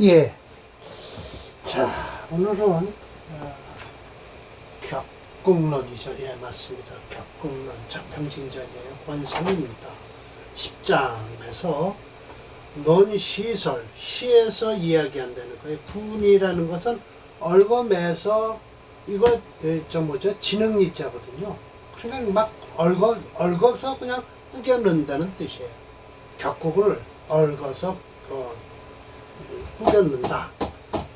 예. 자, 오늘은 격국론이죠. 예, 맞습니다. 격국론 자평진전이에요. 권성입니다. 10장에서 논시설, 시에서 이야기한다는 거예요. 군이라는 것은 얽어매서 이거 지능리자거든요. 그러니까 막 얽어서 그냥 꾸겨 넣는다는 뜻이에요. 격국을 얽어서 꾸겨 넣는다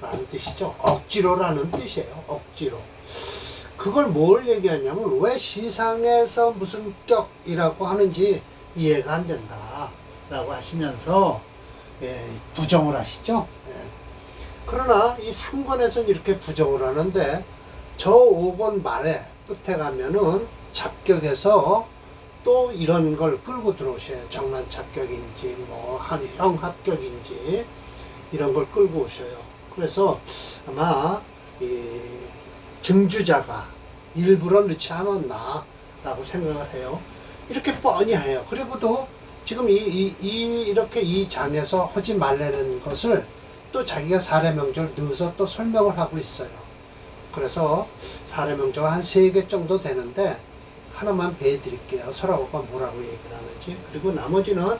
라는 뜻이죠. 억지로라는 뜻이에요. 억지로. 그걸 뭘 얘기하냐면 왜 시상에서 무슨 격이라고 하는지 이해가 안 된다 라고 하시면서 부정을 하시죠. 그러나 이 3권에서는 이렇게 부정을 하는데 저 5권 말에 끝에 가면은 잡격에서 또 이런 걸 끌고 들어오셔요. 정란 잡격인지 뭐 형합격인지 이런 걸 끌고 오셔요. 그래서 아마 이 증주자가 일부러 넣지 않았나 라고 생각을 해요. 이렇게 뻔히 해요. 그리고도 지금 이렇게 이 장에서 하지 말라는 것을 또 자기가 사례명절 넣어서 또 설명을 하고 있어요. 그래서 사례명절가 한 3개 정도 되는데 하나만 배워드릴게요. 설하고가 뭐라고 얘기를 하는지. 그리고 나머지는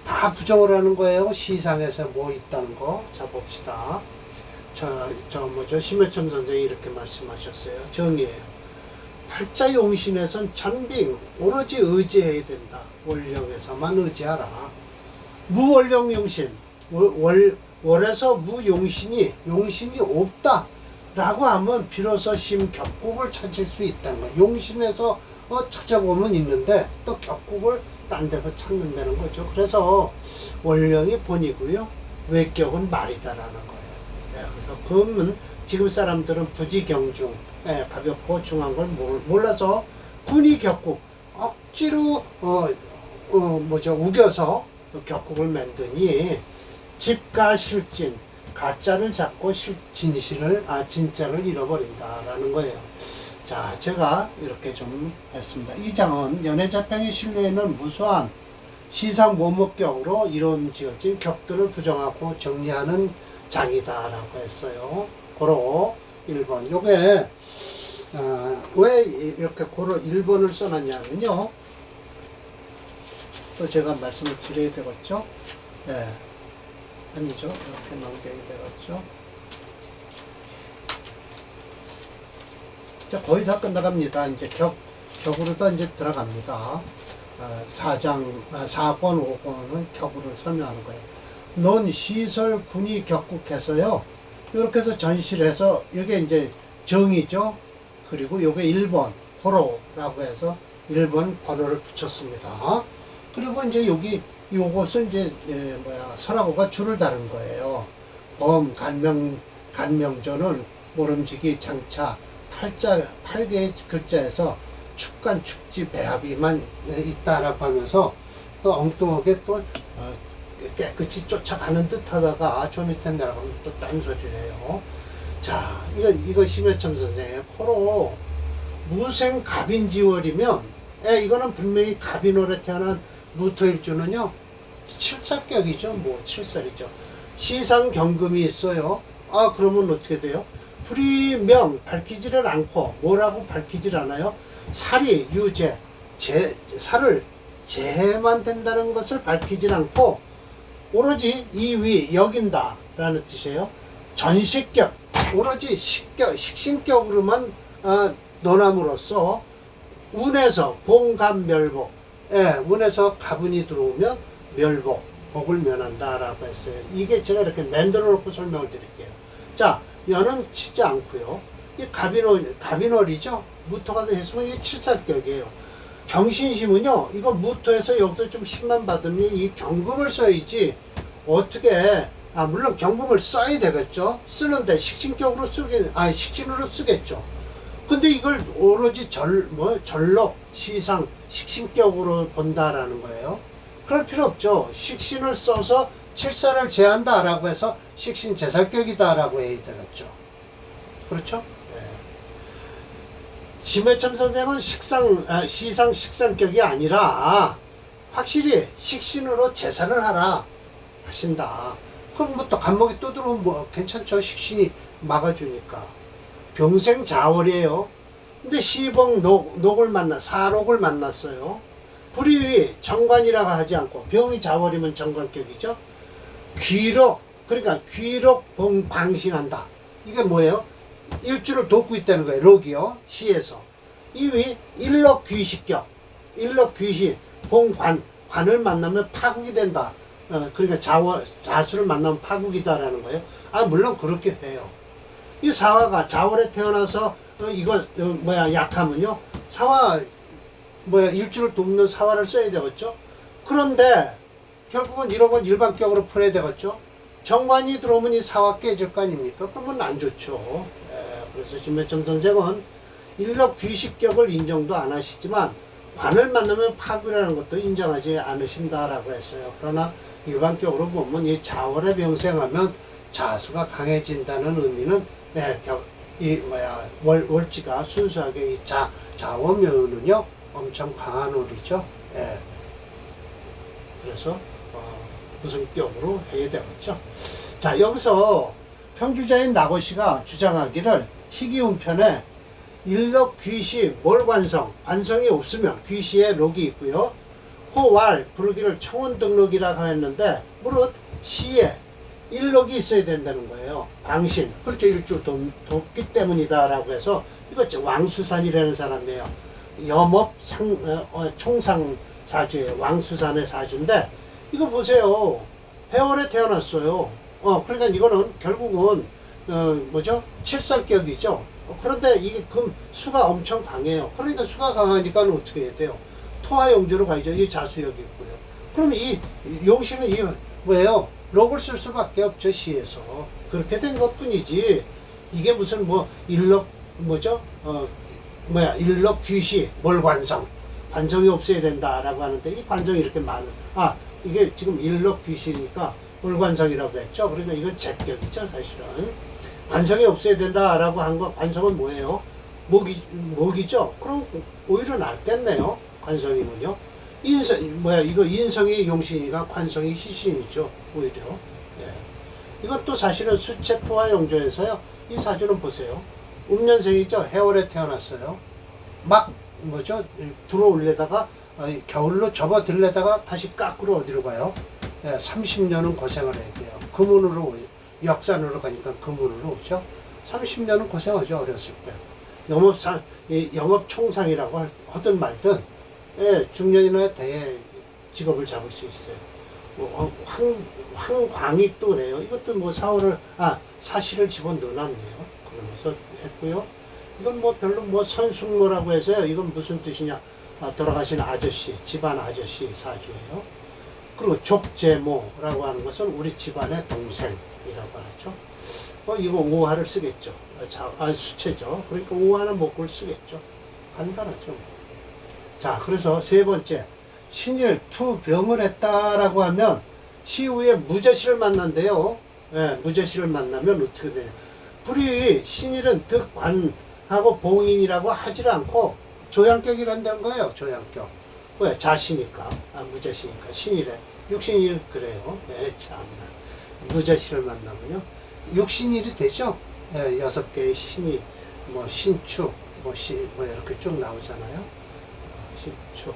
다 부정을 하는 거예요. 시상에서 뭐 있다는 거. 자, 봅시다. 심해첨 선생이 이렇게 말씀하셨어요. 정의예요. 팔자용신에선 전빙, 오로지 의지해야 된다. 월령에서만 의지하라. 무월령용신, 월에서 무용신이, 용신이 없다. 라고 하면 비로소 심격국을 찾을 수 있다는 거예요. 용신에서 찾아보면 있는데 또 격국을 딴 데서 찾는다는 거죠. 그래서 월령이 본이고요. 외격은 말이다라는 거예요. 그래서 그러면 지금 사람들은 부지경중, 가볍고 중한 걸 몰라서 군이 격국, 억지로 우겨서 격국을 만드니 집가 실진, 가짜를 잡고 진짜를 잃어버린다라는 거예요. 자, 제가 이렇게 좀 했습니다. 이 장은 연해자평의 신뢰에는 무수한 시상 모목격으로 이론 지어진 격들을 부정하고 정리하는 장이다라고 했어요. 고로 1번. 요게 왜 이렇게 고로 1번을 써놨냐면요. 또 제가 말씀을 드려야 되겠죠. 네. 아니죠. 이렇게 넘겨야 되겠죠. 자, 거의 다 끝나갑니다. 이제 격으로 다 이제 들어갑니다. 4권, 5권은 격으로 설명하는 거예요. 논, 시설, 군이 격국해서요. 이렇게 해서 전시를 해서, 이게 이제 정이죠. 그리고 요게 1번, 호로라고 해서 1번 번호를 붙였습니다. 그리고 이제 요것을 이제, 설하고가 줄을 다른 거예요. 간명조는 모름지기, 장차, 8개의 글자에서 축간, 축지, 배합이만 있다라고 하면서 또 엉뚱하게 또 깨끗이 쫓아가는 듯 하다가 저 밑에 내려가면 또 딴 소리를 해요. 자, 이거 심해첨 선생의 코로 무생 갑인지월이면, 이거는 분명히 갑인월에 태어난 무토일주는요, 칠삭격이죠. 뭐, 칠살이죠. 시상 경금이 있어요. 그러면 어떻게 돼요? 불이명 밝히지를 않고, 뭐라고 밝히질 않아요? 살이 유죄, 살을 제해만 된다는 것을 밝히질 않고, 오로지 이위 여긴다 라는 뜻이에요. 전식격, 오로지 식신격으로만 논함으로써 운에서 봉갑멸복, 운에서 가분이 들어오면 멸복, 복을 면한다 라고 했어요. 이게 제가 이렇게 만들어 놓고 설명을 드릴게요. 자, 연은 치지 않고요. 이 갑인월이죠. 무토가 됐으면 이게 칠살격이에요. 경신심은요, 이거 무토에서 여기서 좀 힘만 받으면 이 경금을 써야지, 어떻게, 물론 경금을 써야 되겠죠. 쓰는데 식신격으로 식신으로 쓰겠죠. 근데 이걸 오로지 전록, 시상, 식신격으로 본다라는 거예요. 그럴 필요 없죠. 식신을 써서 칠살을 제한다라고 해서 식신 제살격이다라고 해야 되겠죠. 그렇죠? 심해첨 선생은 시상 식상격이 아니라 확실히 식신으로 제사를 하라 하신다. 그럼 뭐 또 간목이 또 들어오면 뭐 괜찮죠. 식신이 막아주니까. 병생자월이에요. 근데 시봉 녹을 사록을 만났어요. 불이 정관이라고 하지 않고 병이 자월이면 정관격이죠. 귀록, 그러니까 귀록 방신한다. 이게 뭐예요? 일주를 돕고 있다는 거예요. 록이요. 시에서. 이위 일록귀식격. 일록귀식. 관을 만나면 파국이 된다. 그러니까 자수를 만나면 파국이다라는 거예요. 물론 그렇게 해요. 이 사화가 자월에 태어나서 약하면요. 일주를 돕는 사화를 써야 되겠죠. 그런데 결국은 이런 건 일반격으로 풀어야 되겠죠. 정관이 들어오면 이 사화 깨질 거 아닙니까? 그러면 안 좋죠. 그래서 진매점 선생은 일록귀식격을 인정도 안 하시지만 관을 만나면 파국이라는 것도 인정하지 않으신다라고 했어요. 그러나 일반적으로 보면 이 자월에 병생하면 자수가 강해진다는 의미는 월지가 순수하게 이 자원묘는요 엄청 강한 월이죠. 그래서 무슨격으로 해야 되겠죠. 자, 여기서 평주자인 나고씨가 주장하기를 희귀운편에 일록귀시 몰관성, 관성이 없으면 귀시에 록이 있고요. 호왈 부르기를 청원등록이라고 했는데 무릇 시에 일록이 있어야 된다는 거예요. 방신, 그렇죠. 일주 돕기 때문이다라고 해서 이거 왕수산이라는 사람이에요. 염업 총상사주예요. 왕수산의 사주인데 이거 보세요. 해월에 태어났어요. 그러니까 이거는 결국은 칠살격이죠. 그런데 이게 수가 엄청 강해요. 그러니까 수가 강하니까 어떻게 해야 돼요? 토화용조로 가야죠. 이 자수역이 있고요. 그럼 이 용신은 뭐예요? 록을 쓸 수밖에 없죠. 시에서. 그렇게 된 것 뿐이지. 이게 무슨 일록 귀시 몰관성. 관성이 없어야 된다라고 하는데 이 관성이 이렇게 이게 지금 일록 귀시니까 몰관성이라고 했죠. 그러니까 이건 제격이죠. 사실은. 관성이 없어야 된다라고 한 거, 관성은 뭐예요? 목이죠? 그럼 오히려 낫겠네요. 관성이면요. 인성이 용신이가 관성이 희신이죠. 오히려. 이것도 사실은 수체 토화 용조에서요. 이 사주는 보세요. 음년생이죠. 해월에 태어났어요. 들어올려다가, 겨울로 접어들려다가 다시 깎으러 어디로 가요? 30년은 고생을 해야 돼요. 금운으로 역산으로 가니까 금운으로 오죠. 30년은 고생하죠. 어렸을 때. 영업총상이라고 하든 말든 중년이나 대에 직업을 잡을 수 있어요. 황광익도 그래요. 이것도 사실을 집어넣어놨네요. 그러면서 했고요. 이건 별로 선숙모라고 해서요. 이건 무슨 뜻이냐. 돌아가신 아저씨, 집안 아저씨 사주예요. 그리고 족제모라고 하는 것은 우리 집안의 동생이라고 하죠. 이거 오화를 쓰겠죠. 수체죠. 그러니까 오화는 목을 쓰겠죠. 간단하죠. 자, 그래서 세 번째, 신일 투병을 했다라고 하면 시후에 무저씨를 만난대요. 무저씨를 만나면 어떻게 되냐. 불이 신일은 득관하고 봉인이라고 하질 않고 조양격이란다는 거예요. 조양격. 왜? 자시니까. 무저씨니까. 신일에. 육신일 그래요. 참나. 무저씨를 만나면요. 육신일이 되죠. 6개의 신이, 신축, 이렇게 쭉 나오잖아요. 신축,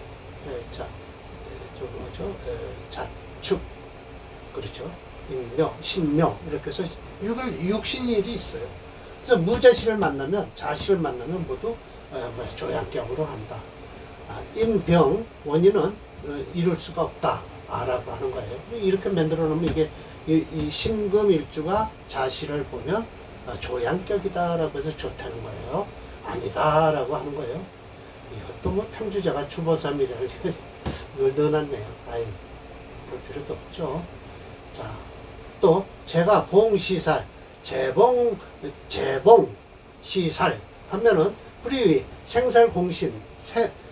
자축, 그렇죠. 인묘, 신묘, 이렇게 해서 육신일이 있어요. 그래서 무자씨를 만나면, 자씨를 만나면 모두 조양격으로 한다. 인병, 원인은 이룰 수가 없다. 라고 하는 거예요. 이렇게 만들어 놓으면 이게 이 신금일주가 자씨를 보면 조양격이다라고 해서 좋다는 거예요. 아니다라고 하는 거예요. 이것도 평주자가 주보삼이라는 걸 넣어놨네요. 볼 필요도 없죠. 자, 또 제가 봉시살, 재봉 시살 하면은 불이 생살공신,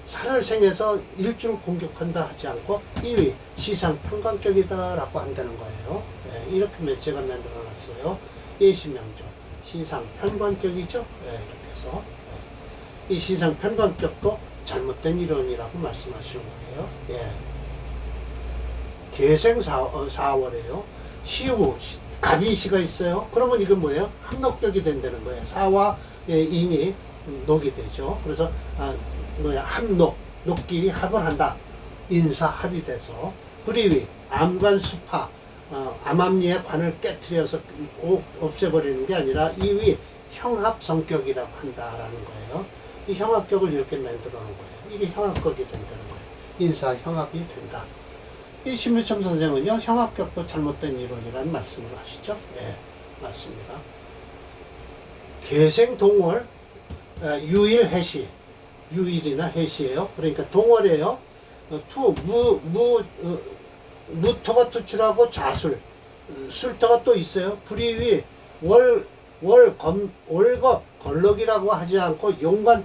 살을 생해서 일주를 공격한다 하지 않고 2위 시상 편관격이다라고 한다는 거예요. 이렇게 제가 만들어 놨어요. 예시명조 시상 편관격이죠. 이렇게 해서 이 시상 편관격도 잘못된 이론이라고 말씀하시는 거예요. 계생 4월에요. 시후 갑이시가 있어요. 그러면 이건 뭐예요? 합록격이 된다는 거예요. 사와 인이 녹이 되죠. 그래서 합록, 녹끼리 합을 한다. 인사 합이 돼서 불이위, 암관 수파, 암암리의 관을 깨트려서 없애버리는 게 아니라 이위 형합 성격이라고 한다라는 거예요. 이 형합격을 이렇게 만들어 놓은 거예요. 이게 형합격이 된다는 거예요. 인사 형합이 된다. 이 심유첨 선생은요, 형합격도 잘못된 이론이라는 말씀을 하시죠. 네, 맞습니다. 계생 동월, 유일 해시, 유일이나 해시예요. 그러니까 동월이에요. 무토가 투출하고 좌술, 술토가 또 있어요. 불이위, 월겁, 걸럭이라고 하지 않고 용관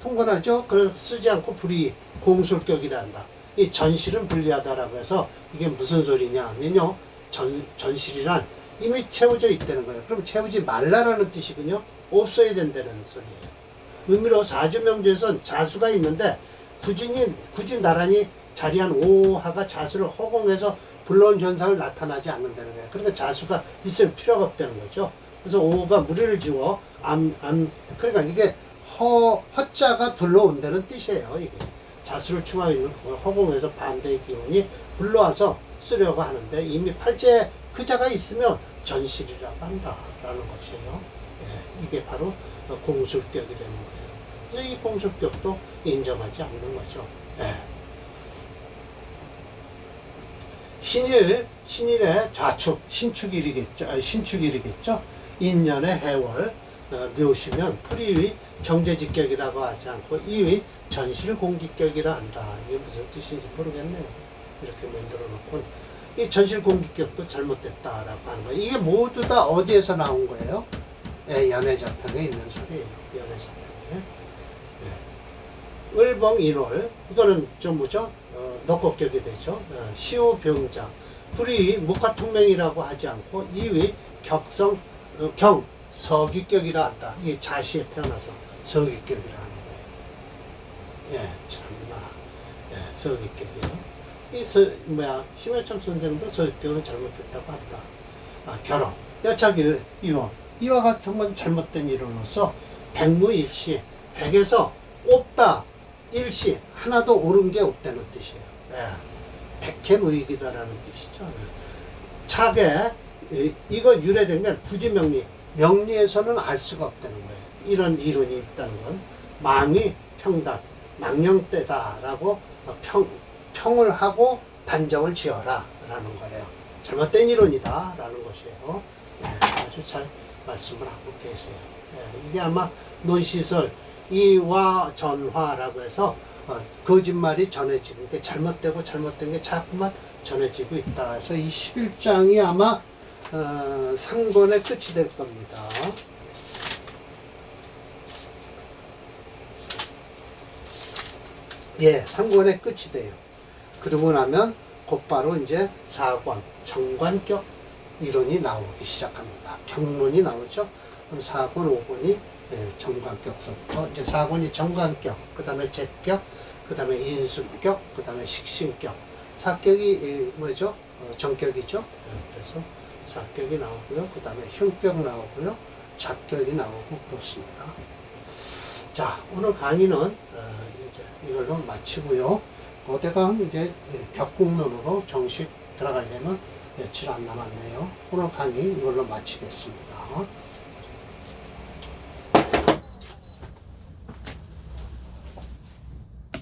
통관하죠. 그래서 쓰지 않고 불이 공술격이라 한다. 이 전실은 불리하다라고 해서 이게 무슨 소리냐 하면요. 전실이란 이미 채워져 있다는 거예요. 그럼 채우지 말라라는 뜻이군요. 없어야 된다는 소리예요. 의미로 사주명주에선 자수가 있는데 굳이 나란히 자리한 오하가 자수를 허공해서 불러온 현상을 나타나지 않는다는 거예요. 그러니까 자수가 있을 필요가 없다는 거죠. 그래서 오가 무리를 지워 그러니까 이게 허자가 불러온다는 뜻이에요. 이게 자수를 충하고 있는 허공에서 반대의 기운이 불러와서 쓰려고 하는데 이미 팔자에 그 자가 있으면 전실이라고 한다라는 것이에요. 예, 이게 바로 공술격이 되는 거예요. 그래서 이 공술격도 인정하지 않는 거죠. 예. 신일의 좌축, 신축일이겠죠. 인년의 해월, 묘시면 풀이위 정제직격이라고 하지 않고 이위 전실공기격이라 한다. 이게 무슨 뜻인지 모르겠네요. 이렇게 만들어 놓고 이 전실공기격도 잘못됐다라고 하는 거예요. 이게 모두 다 어디에서 나온 거예요? 연해자평에 있는 소리예요. 연해자평에. 을봉인월, 이거는 좀 뭐죠? 녹곡격이 되죠. 시우병자, 불이 목화통명이라고 하지 않고 이위 서기격이라 한다. 이게 자시에 태어나서 서기격이라 하는 거예요. 참나. 서기격이요. 심해첨 선생도 서기격은 잘못됐다고 한다. 결혼, 여차기 이혼. 이와 같은 건 잘못된 이론으로서 백무일시, 백에서 없다, 일시, 하나도 옳은 게 없다는 뜻이에요. 백해무익이다라는 뜻이죠. 차게, 이거 유래된 건 부지명리, 명리에서는 알 수가 없다는 거예요. 이런 이론이 있다는 건 망이 평단, 망령때다라고 평을 하고 단정을 지어라 라는 거예요. 잘못된 이론이다 라는 것이에요. 아주 잘 말씀을 하고 계세요. 이게 아마 논시설 이와 전화라고 해서 거짓말이 전해지는 게 잘못되고 잘못된 게 자꾸만 전해지고 있다. 그래서 이 11장이 아마 3권의 끝이 될 겁니다. 예, 3권의 끝이 돼요. 그러고 나면 곧바로 이제 4권 정관격 이론이 나오기 시작합니다. 경론이 나오죠. 그럼 4권, 5권이 정관격서부터 이제 4권이 정관격, 그 다음에 제격, 그 다음에 인수격, 그 다음에 식신격. 사격이 뭐죠? 정격이죠. 그래서 사격이 나오고요. 그 다음에 흉격 나오고요. 잡격이 나오고 그렇습니다. 자, 오늘 강의는 이제 이걸로 마치고요. 고대강 이제 격국론으로 정식 들어가려면 며칠 안 남았네요. 오늘 강의 이걸로 마치겠습니다.